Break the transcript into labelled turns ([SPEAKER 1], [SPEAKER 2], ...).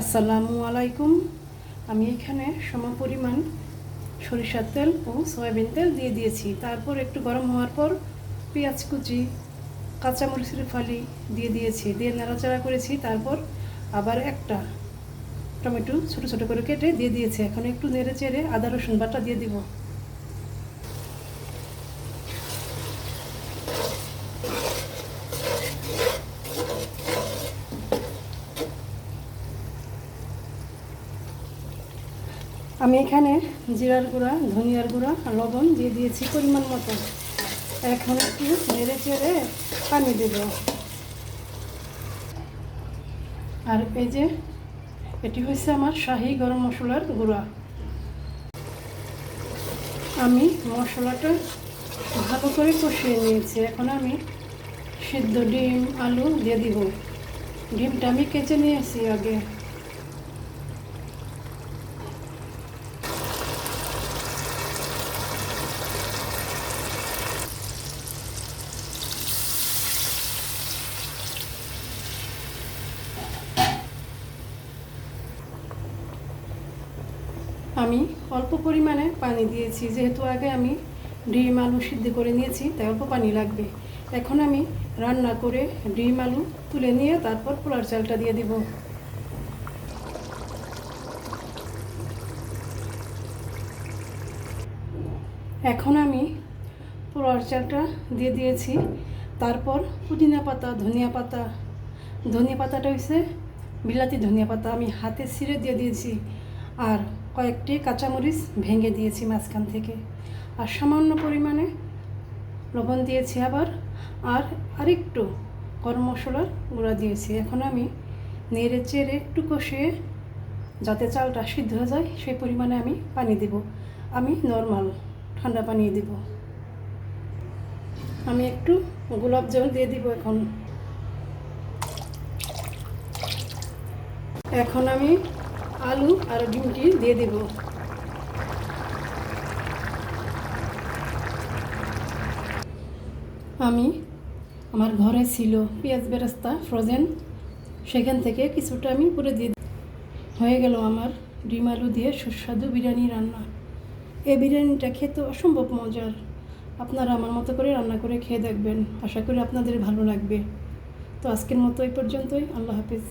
[SPEAKER 1] আসসালামু আলাইকুম। আমি এখানে সমপরিমাণ সরিষার তেল ও সয়াবিন তেল দিয়ে দিয়েছি। তারপর একটু গরম হওয়ার পর পেঁয়াজ কুচি, কাঁচামরিচের ফালি দিয়ে দিয়েছি, দিয়ে নাড়াচাড়া করেছি। তারপর আবার একটা টমেটো ছোটো ছোটো করে কেটে দিয়ে দিয়েছি। এখন একটু নেড়ে চেড়ে আদা রসুন বাটা দিয়ে দিব। আমি এখানে জিরার গুঁড়া, ধনিয়ার গুঁড়া, লবণ দিয়ে দিয়েছি পরিমাণ মতো। এখন একটু নেড়ে চেড়ে পানি দেব। আর এই যে এটি হচ্ছে আমার শাহি গরম মশলার গুঁড়া। আমি মশলাটা ভালো করে কষিয়ে নিয়েছি। এখন আমি সিদ্ধ ডিম, আলু দিয়ে দিব। ডিমটা আমি কেচে নিয়েছি আগে। আমি অল্প পরিমাণে পানি দিয়েছি, যেহেতু আগে আমি ডিম আলু সিদ্ধ করে নিয়েছি, তাই অল্প পানি লাগবে। এখন আমি রান্না করে ডিম আলু তুলে নিয়ে তারপর পোলার চালটা দিয়ে দিব। এখন আমি পোলার চালটা দিয়ে দিয়েছি। তারপর পুদিনা পাতা, ধনিয়া পাতাটা হচ্ছে বিলাতি ধনিয়া পাতা, আমি হাতে ছিঁড়ে দিয়ে দিয়েছি। আর কয়েকটি কাঁচামরিচ ভেঙে দিয়েছি মাঝখান থেকে। আর সামান্য পরিমাণে লবণ দিয়েছি আবার। আর আরেকটু গরম মশলার গুঁড়া দিয়েছি। এখন আমি নেড়ে চেড়ে একটু কষিয়ে যাতে চালটা সিদ্ধ হয়ে যায় সেই পরিমাণে আমি পানি দেব। আমি নর্মাল ঠান্ডা পানি দেব। আমি একটু গোলাপ জল দিয়ে দিব। এখন আমি আলু আর ডিমটি দিয়ে দিব। আমার ঘরে ছিল পেঁয়াজ বেরেস্তা ফ্রোজেন, সেখান থেকে কিছুটা আমি পুরো দিয়ে হয়ে গেল আমার ডিম আলু দিয়ে সুস্বাদু বিরিয়ানি রান্না। এই বিরিয়ানিটা খেতে অসম্ভব মজার। আপনারা আমার মতো করে রান্না করে খেয়ে দেখবেন, আশা করি আপনাদের ভালো লাগবে। তো আজকের মতো এই পর্যন্তই। আল্লাহ হাফেজ।